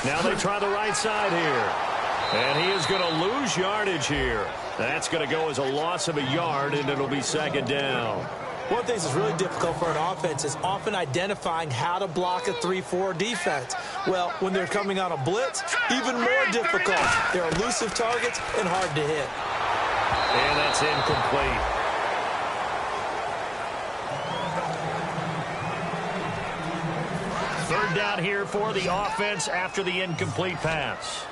Now they try the right side here. And he is going to lose yardage here. That's going to go as a loss of a yard, and it'll be second down. One of the things that's really difficult for an offense is often identifying how to block a 3-4 defense. Well, when they're coming on a blitz, even more difficult. They're elusive targets and hard to hit. And that's incomplete. Third down here for the offense after the incomplete pass.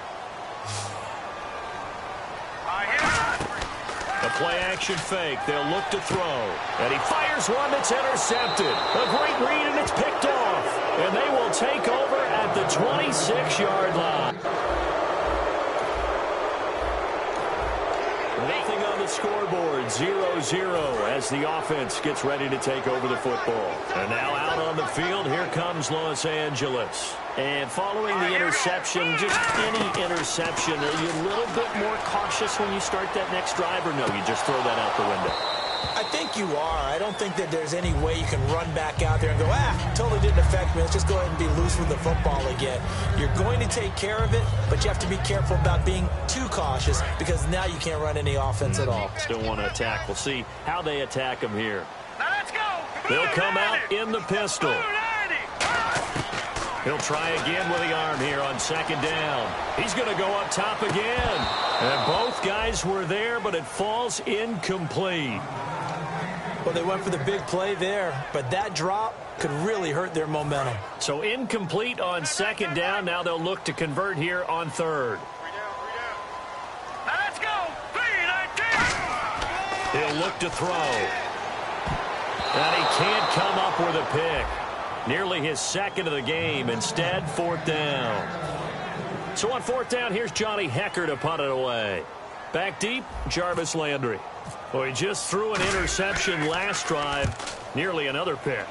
A play-action fake. They'll look to throw. And he fires one that's intercepted. A great read, and it's picked off. And they will take over at the 26-yard line. Nothing on the scoreboard. 0-0 as the offense gets ready to take over the football. And now out on the field, here comes Los Angeles. And following the interception, just any interception, are you a little bit more cautious when you start that next drive, or no, you just throw that out the window? I think you are. I don't think that there's any way you can run back out there and go, totally didn't affect me. Let's just go ahead and be loose with the football again. You're going to take care of it, but you have to be careful about being too cautious because now you can't run any offense at all. Still want to attack. We'll see how they attack him here. Now let's go. They'll come out in the pistol. He'll try again with the arm here on second down. He's going to go up top again. And both guys were there, but it falls incomplete. Well, they went for the big play there, but that drop could really hurt their momentum. So incomplete on second down. Now they'll look to convert here on third. Now let's go. 3-19. He'll look to throw. And he can't come up with a pick. Nearly his second of the game. Instead, fourth down. So on fourth down, here's Johnny Hecker to punt it away. Back deep, Jarvis Landry. Well, he just threw an interception last drive. Nearly another pick.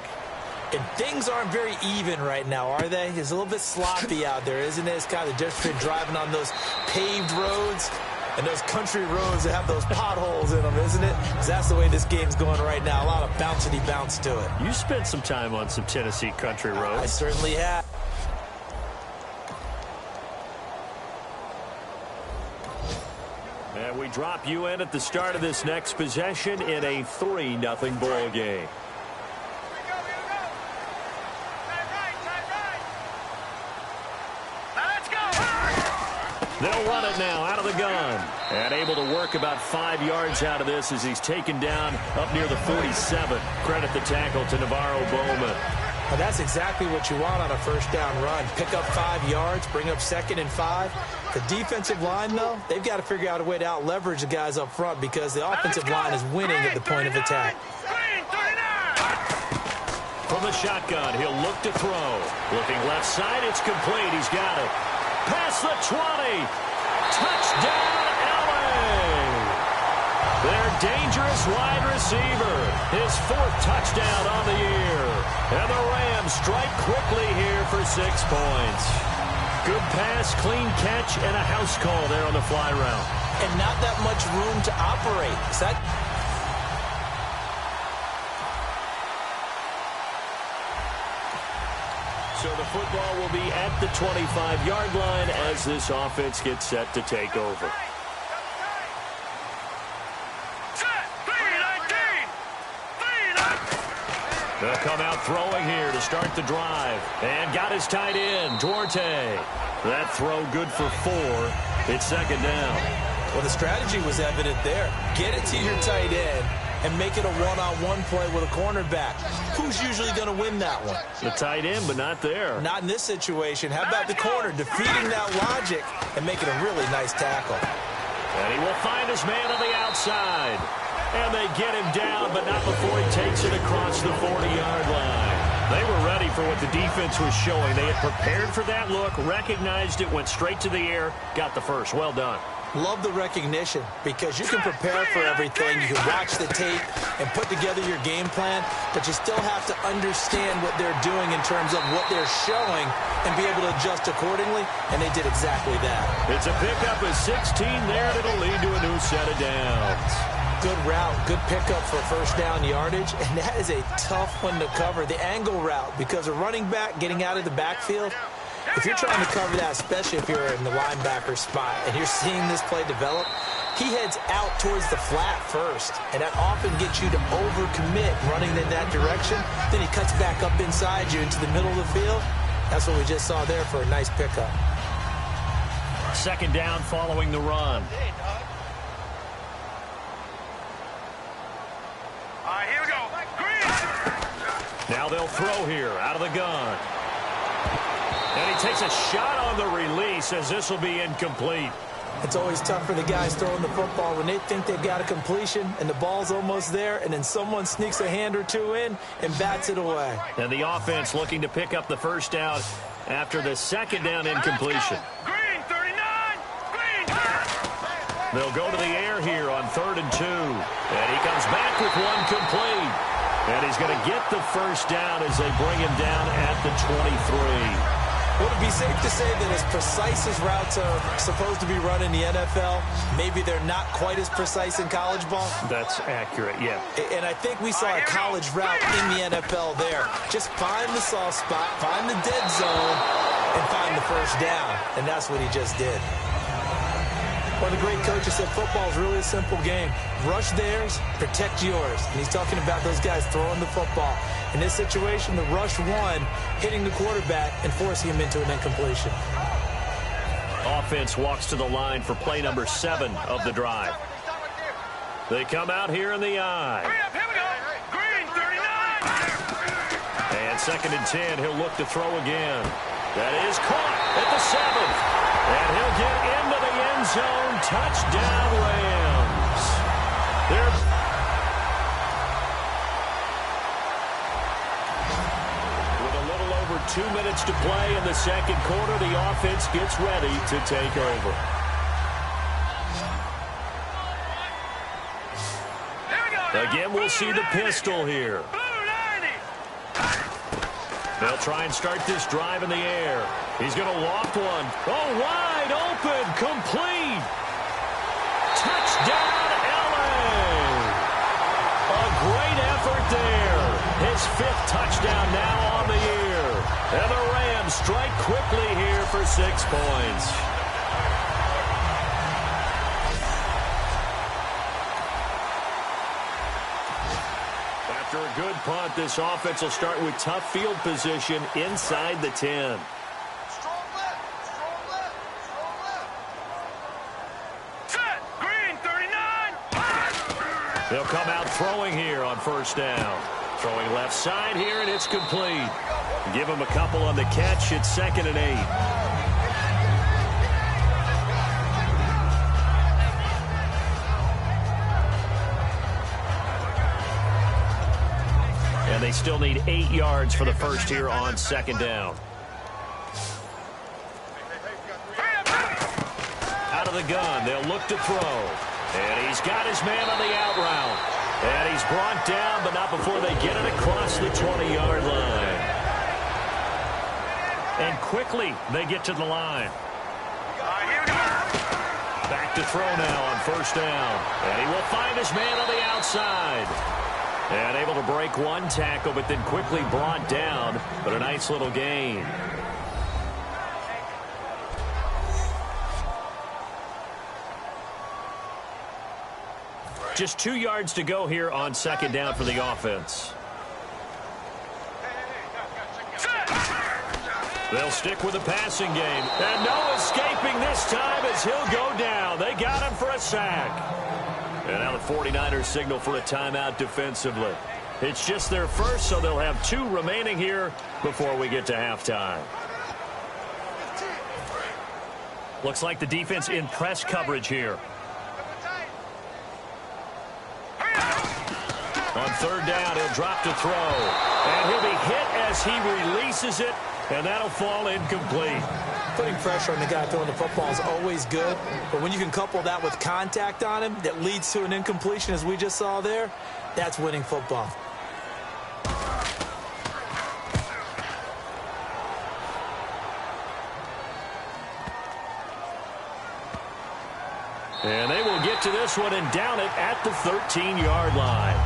And things aren't very even right now, are they? It's a little bit sloppy out there, isn't it? It's kind of different between driving on those paved roads and those country roads that have those potholes in them, isn't it? Because that's the way this game's going right now. A lot of bouncy bounce to it. You spent some time on some Tennessee country roads. I certainly have. And we drop you in at the start of this next possession in a 3-0 ball game. They'll run it now out of the gun. And able to work about 5 yards out of this as he's taken down up near the 47. Credit the tackle to Navarro Bowman. Well, that's exactly what you want on a first down run. Pick up 5 yards, bring up 2nd and 5. The defensive line, though, they've got to figure out a way to out-leverage the guys up front because the offensive line is winning at the point of attack. From the shotgun, he'll look to throw. Looking left side, it's complete. He's got it. Past the 20. Touchdown, LA. Their dangerous wide receiver. His 4th touchdown on the year. And the Rams strike quickly here for 6 points. Good pass, clean catch, and a house call there on the fly route. And not that much room to operate. Is that... So the football will be at the 25-yard line as this offense gets set to take over. They'll come out throwing here to start the drive. And got his tight end, Duarte. That throw good for 4. It's second down. Well, the strategy was evident there. Get it to your tight end and make it a one-on-one play with a cornerback. Who's usually going to win that one? The tight end, but not there. Not in this situation. How about the corner defeating that logic and making a really nice tackle? And he will find his man on the outside. And they get him down, but not before he takes it across the 40-yard line. They were ready for what the defense was showing. They had prepared for that look, recognized it, went straight to the air, got the first. Well done. Love the recognition because you can prepare for everything. You can watch the tape and put together your game plan, but you still have to understand what they're doing in terms of what they're showing and be able to adjust accordingly, and they did exactly that. It's a pickup of 16 there, and it'll lead to a new set of downs. Good route, good pickup for first down yardage, and that is a tough one to cover, the angle route, because a running back getting out of the backfield, If you're trying to cover that, especially if you're in the linebacker spot and you're seeing this play develop, he heads out towards the flat first, and that often gets you to overcommit running in that direction. Then he cuts back up inside you into the middle of the field. That's what we just saw there for a nice pickup. Second down following the run. All right, here we go. Green. Now they'll throw here out of the gun. And he takes a shot on the release as this will be incomplete. It's always tough for the guys throwing the football when they think they've got a completion and the ball's almost there, and then someone sneaks a hand or two in and bats it away. And the offense looking to pick up the first down after the second down incompletion. Green, 39. Green. They'll go to the air here on 3rd and 2. And he comes back with one complete. And he's going to get the first down as they bring him down at the 23. Would it be safe to say that as precise as routes are supposed to be run in the NFL, maybe they're not quite as precise in college ball? That's accurate, yeah. And I think we saw a college route in the NFL there. Just find the soft spot, find the dead zone, and find the first down. And that's what he just did. One of the great coaches said football is really a simple game. Rush theirs, protect yours. And he's talking about those guys throwing the football. In this situation, the rush one, hitting the quarterback and forcing him into an incompletion. Offense walks to the line for play number 7 of the drive. They come out here in the eye. Hurry up, here we go. Green, 39. And 2nd and 10, he'll look to throw again. That is caught at the 7th. And he'll get into the end zone. Touchdown, Rams. With a little over 2 minutes to play in the second quarter, the offense gets ready to take over. Again, we'll see the pistol here. They'll try and start this drive in the air. He's going to loft one. Oh, wide open, complete. Touchdown, LA. A great effort there. His 5th touchdown now on the year. And the Rams strike quickly here for 6 points. After a good punt, this offense will start with tough field position inside the 10. Strong left. Set. Green, 39. They'll come out throwing here on first down. Throwing left side here, and it's complete. Give him a couple on the catch. It's 2nd and 8. And they still need 8 yards for the first here on 2nd down. Out of the gun, they'll look to throw. And he's got his man on the out route. And he's brought down, but not before they get it across the 20-yard line. And quickly, they get to the line. Back to throw now on first down. And he will find his man on the outside. And able to break one tackle, but then quickly brought down. But a nice little gain. Just 2 yards to go here on 2nd down for the offense. They'll stick with the passing game. And no escaping this time as he'll go down. They got him for a sack. And now the 49ers signal for a timeout defensively. It's just their first, so they'll have 2 remaining here before we get to halftime. Looks like the defense in press coverage here. On 3rd down, he'll drop to throw. And he'll be hit as he releases it, and that'll fall incomplete. Putting pressure on the guy throwing the football is always good, but when you can couple that with contact on him that leads to an incompletion, as we just saw there, that's winning football. And they will get to this one and down it at the 13-yard line.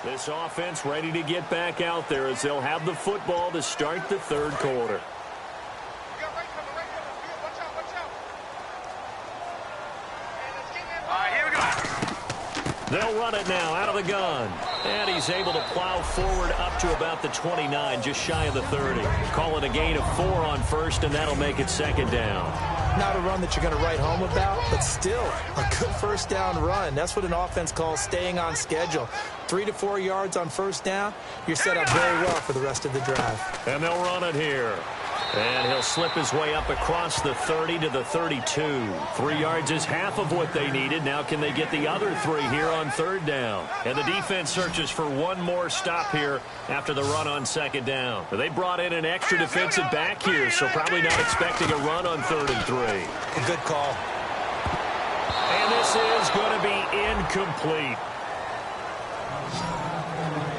This offense ready to get back out there as they'll have the football to start the third quarter. They'll run it now out of the gun. And he's able to plow forward up to about the 29, just shy of the 30. Call it a gain of 4 on first, and that'll make it second down. Not a run that you're going to write home about, but still a good first down run. That's what an offense calls staying on schedule. 3 to 4 yards on first down, you're set up very well for the rest of the drive. And they'll run it here. And he'll slip his way up across the 30 to the 32. 3 yards is half of what they needed. Now can they get the other 3 here on third down? And the defense searches for one more stop here after the run on second down. They brought in an extra defensive back here, so probably not expecting a run on 3rd and 3. A good call. And this is going to be incomplete.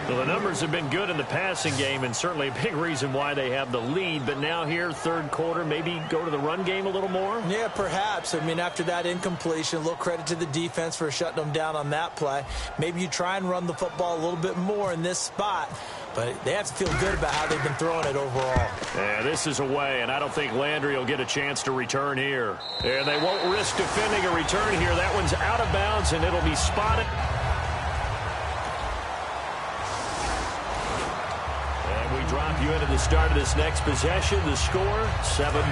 Well, the numbers have been good in the passing game and certainly a big reason why they have the lead. But now here, third quarter, maybe go to the run game a little more? Yeah, perhaps. I mean, after that incompletion, a little credit to the defense for shutting them down on that play. Maybe you try and run the football a little bit more in this spot. But they have to feel good about how they've been throwing it overall. Yeah, this is away, and I don't think Landry will get a chance to return here. And they won't risk defending a return here. That one's out of bounds, and it'll be spotted. Drop you into the start of this next possession. The score, 7-0.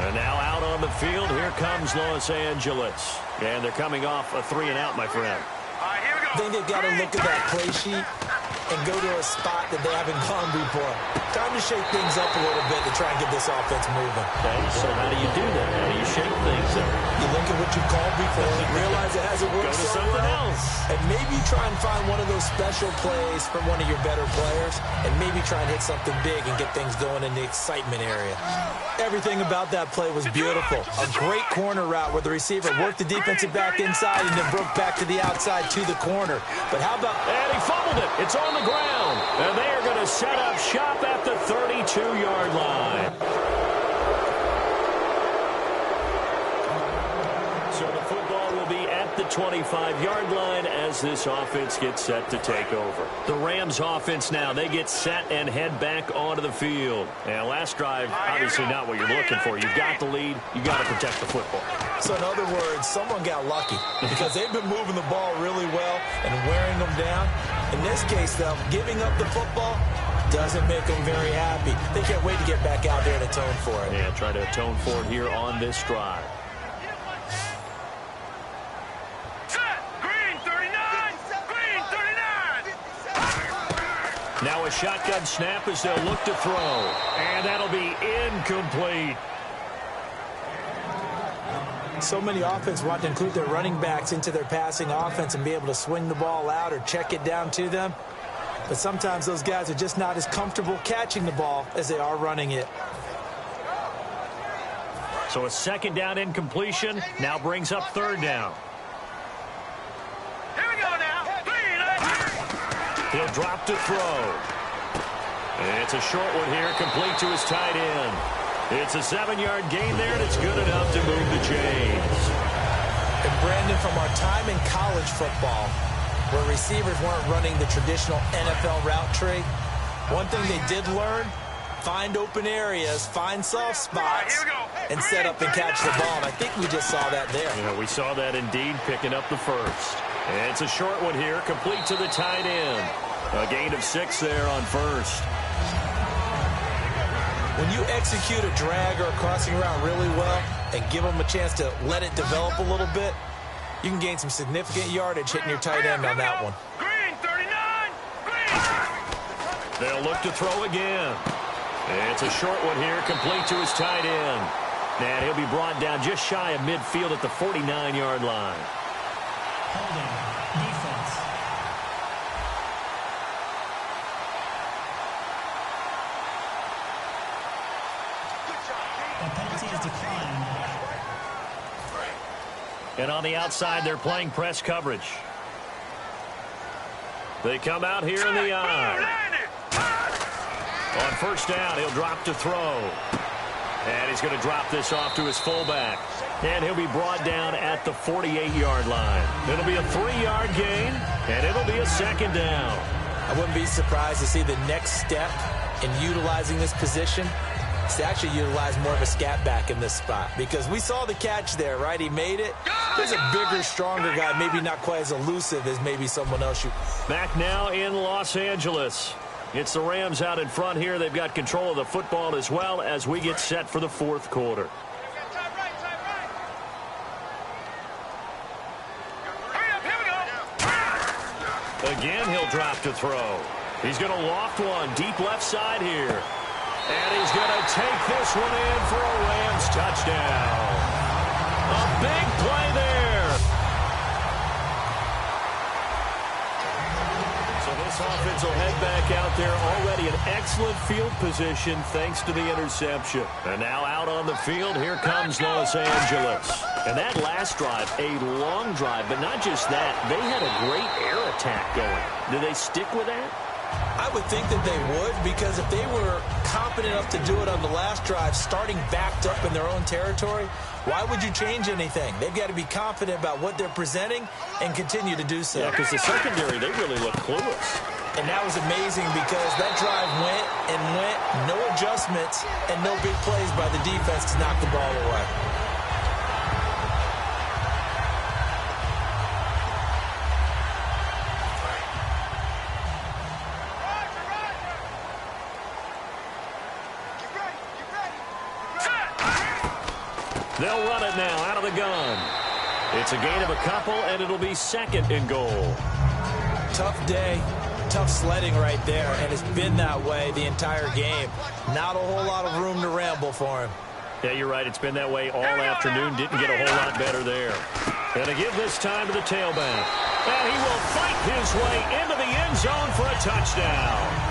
And now out on the field, here comes Los Angeles. And they're coming off a 3-and-out, my friend. I think they've got to look at that play sheet and go to a spot that they haven't gone before. Time to shake things up a little bit to try and get this offense moving. Okay, so how do you do that? How do you shake things up? You look at what you called before, realize it hasn't worked so something well, else. And maybe try and find one of those special plays from one of your better players, and maybe try and hit something big and get things going in the excitement area. Everything about that play was beautiful. A great corner route where the receiver worked the defensive back inside and then broke back to the outside to the corner. But how about... And he fumbled it. It's on the ground. And they are going to set up shop at the 32-yard line. So the football will be at the 25-yard line as this offense gets set to take over. The Rams offense now, they get set and head back onto the field. And last drive, obviously not what you're looking for. You've got the lead. You've got to protect the football. So in other words, someone got lucky because they've been moving the ball really well and wearing them down. In this case, though, giving up the football doesn't make them very happy. They can't wait to get back out there and atone for it. Yeah, try to atone for it here on this drive. Now a shotgun snap as they'll look to throw. And that'll be incomplete. So many offense want to include their running backs into their passing offense and be able to swing the ball out or check it down to them. But sometimes those guys are just not as comfortable catching the ball as they are running it. So a second down incompletion now brings up third down. Here we go now. He'll drop to throw. And it's a short one here, complete to his tight end. It's a 7-yard gain there, and it's good enough to move the chains. And Brandon, from our time in college football, where receivers weren't running the traditional NFL route tree, one thing they did learn, find open areas, find soft spots, and set up and catch the ball. And I think we just saw that there. Yeah, we saw that indeed, picking up the first. And it's a short one here, complete to the tight end. A gain of 6 there on first. When you execute a drag or a crossing route really well and give them a chance to let it develop a little bit, you can gain some significant yardage hitting your tight end on that one. Green, 39. Green. They'll look to throw again. And it's a short one here, complete to his tight end. And he'll be brought down just shy of midfield at the 49-yard line. Holding. Defense. A penalty is declined. And on the outside, they're playing press coverage. They come out here in the eye. On first down, he'll drop to throw. And he's going to drop this off to his fullback. And he'll be brought down at the 48-yard line. It'll be a 3-yard gain, and it'll be a second down. I wouldn't be surprised to see the next step in utilizing this position is to actually utilize more of a scat back in this spot, because we saw the catch there, right? He made it. There's a bigger, stronger guy, maybe not quite as elusive as maybe someone else. Back now in Los Angeles. It's the Rams out in front here. They've got control of the football as well as we get set for the fourth quarter. Again, he'll drop to throw. He's going to loft one deep left side here. And he's going to take this one in for a Rams touchdown. A big play there. So this offense will head back out there, already in excellent field position thanks to the interception. And now out on the field, here comes Los Angeles. And that last drive, a long drive, but not just that. They had a great air attack going. Do they stick with that? I would think that they would, because if they were confident enough to do it on the last drive, starting backed up in their own territory, why would you change anything? They've got to be confident about what they're presenting and continue to do so. Yeah, because the secondary, they really look clueless. And that was amazing because that drive went and went, no adjustments, and no big plays by the defense to knock the ball away. They'll run it now out of the gun. It's a gain of a couple, and it'll be second and goal. Tough day, tough sledding right there, and it's been that way the entire game. Not a whole lot of room to ramble for him. Yeah, you're right. It's been that way all afternoon. Didn't get a whole lot better there. Going to give this time to the tailback. And he will fight his way into the end zone for a touchdown.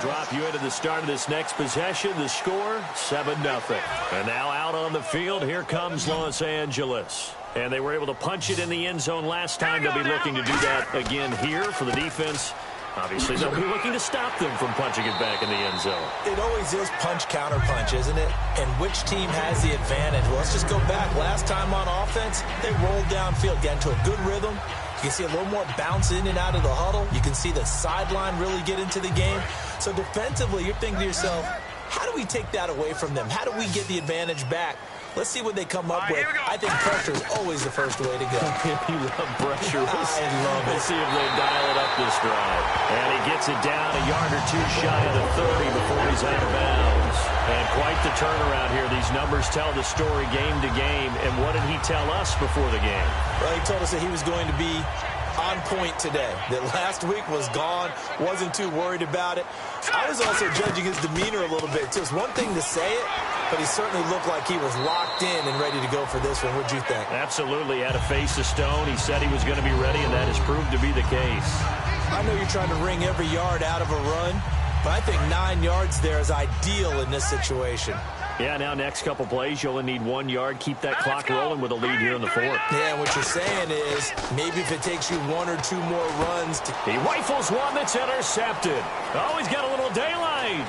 drop you into the start of this next possession. The score, 7-0. And now out on the field, here comes Los Angeles. And they were able to punch it in the end zone last time. They'll be looking to do that again here for the defense. Obviously, they'll be looking to stop them from punching it back in the end zone. It always is punch, counter punch, isn't it? And which team has the advantage? Well, let's just go back. Last time on offense, they rolled downfield, got into a good rhythm. You can see a little more bounce in and out of the huddle. You can see the sideline really get into the game. So defensively, you're thinking to yourself, how do we take that away from them? How do we get the advantage back? Let's see what they come up with. I think pressure is always the first way to go. You love pressure. I love it. We'll see if they dial it up this drive. And he gets it down a yard or two shy of the 30 before he's out of bounds. And quite the turnaround here. These numbers tell the story game to game. And what did he tell us before the game? Well, he told us that he was going to be on point today. That last week was gone, wasn't too worried about it. I was also judging his demeanor a little bit, too. It's one thing to say it, but he certainly looked like he was locked in and ready to go for this one. What'd you think? Absolutely. Had a face of stone. He said he was going to be ready, and that has proved to be the case. I know you're trying to wring every yard out of a run, but I think 9 yards there is ideal in this situation. Yeah, now next couple plays, you only need 1 yard. Keep that clock rolling with a lead here in the fourth. Yeah, what you're saying is maybe if it takes you 1 or 2 more runs. He rifles one that's intercepted. Oh, he's got a little daylight.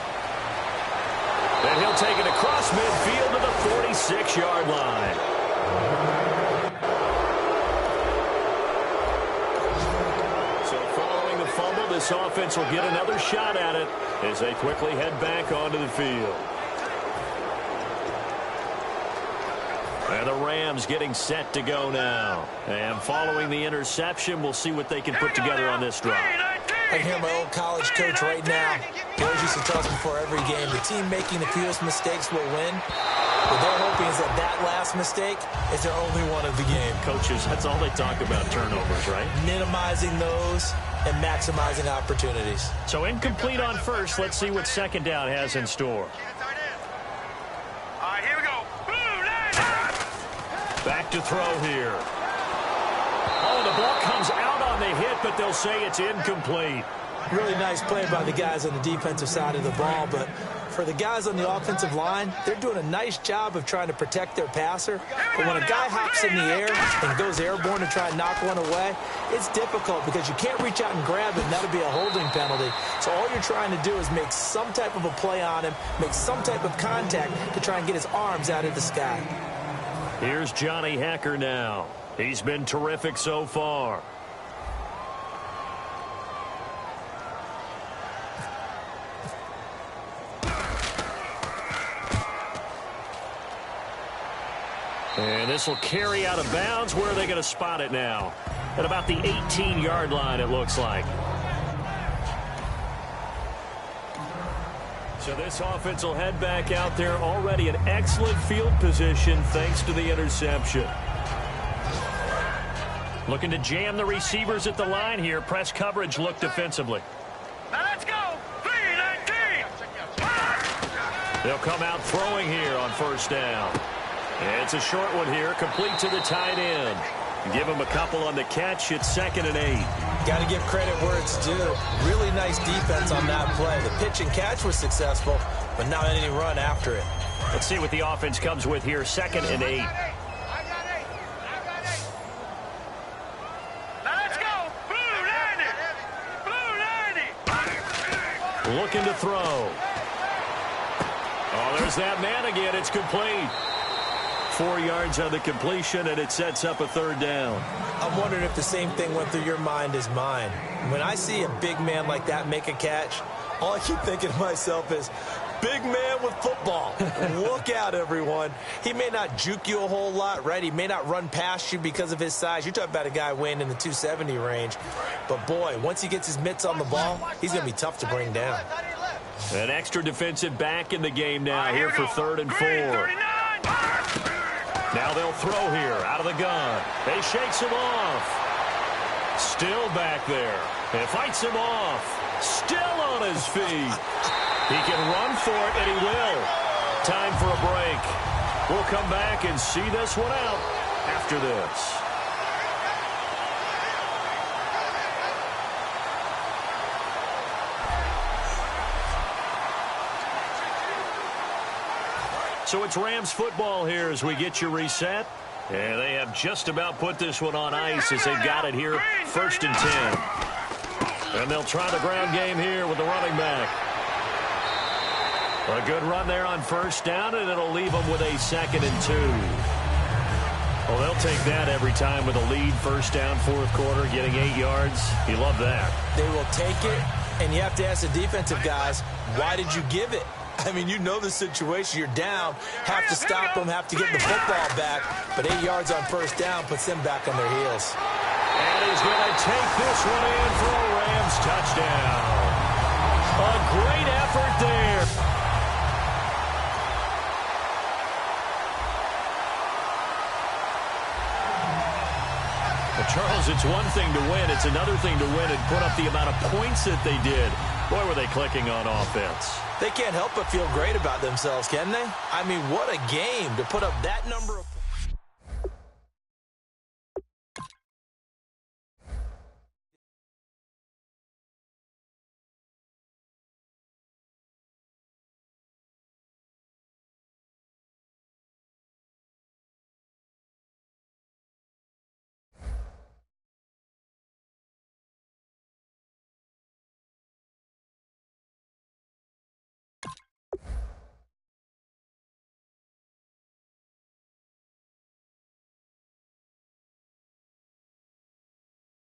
And he'll take it across midfield to the 46-yard line. So following the fumble, this offense will get another shot at it as they quickly head back onto the field. And the Rams getting set to go now. And following the interception, we'll see what they can put together on this drive. I hear my old college coach right now. He always used to tell us before every game, the team making the fewest mistakes will win. What they're hoping is that last mistake is their only one of the game. Coaches, that's all they talk about, turnovers, right? Minimizing those and maximizing opportunities. So incomplete on first. Let's see what second down has in store. Here we go. Back to throw here. Oh, the ball comes out on the hit, but they'll say it's incomplete. Really nice play by the guys on the defensive side of the ball, but for the guys on the offensive line, they're doing a nice job of trying to protect their passer. But when a guy hops in the air and goes airborne to try and knock one away, it's difficult because you can't reach out and grab it, and that'll be a holding penalty. So all you're trying to do is make some type of a play on him, make some type of contact to try and get his arms out of the sky. Here's Johnny Hekker now. He's been terrific so far. And this will carry out of bounds. Where are they going to spot it now? At about the 18-yard line, it looks like. So this offense will head back out there, already in excellent field position thanks to the interception. Looking to jam the receivers at the line here. Press coverage look defensively. Now let's go. 3-19. They'll come out throwing here on first down. It's a short one here, complete to the tight end. Give him a couple on the catch. It's 2nd and 8. Got to give credit where it's due. Really nice defense on that play. The pitch and catch was successful, but not any run after it. Let's see what the offense comes with here. 2nd and 8. Now let's go. Blue 90. Blue 90. Looking to throw. Oh, there's that man again. It's complete. 4 yards on the completion, and it sets up a 3rd down. I'm wondering if the same thing went through your mind as mine. When I see a big man like that make a catch, all I keep thinking to myself is, big man with football. Look out, everyone. He may not juke you a whole lot, right? He may not run past you because of his size. You're talking about a guy weighing in the 270 range. But, boy, once he gets his mitts on the ball, he's going to be tough to bring down. An extra defensive back in the game now here for 3rd and 4. Now they'll throw here out of the gun. They shakes him off. Still back there. And fights him off. Still on his feet. He can run for it, and he will. Time for a break. We'll come back and see this one out after this. So it's Rams football here as we get you reset. And they have just about put this one on ice as they've got it here, 1st and 10. And they'll try the ground game here with the running back. A good run there on 1st down, and it'll leave them with a 2nd and 2. Well, they'll take that every time with a lead, 1st down, 4th quarter, getting 8 yards. You love that. They will take it, and you have to ask the defensive guys, why did you give it? I mean, you know the situation. You're down, have to stop them, have to get the football back. But 8 yards on 1st down puts them back on their heels. And he's going to take this one in for a Rams touchdown. A great effort there. Well, Charles, it's one thing to win. It's another thing to win and put up the amount of points that they did. Boy, were they clicking on offense. They can't help but feel great about themselves, can they? I mean, what a game to put up that number of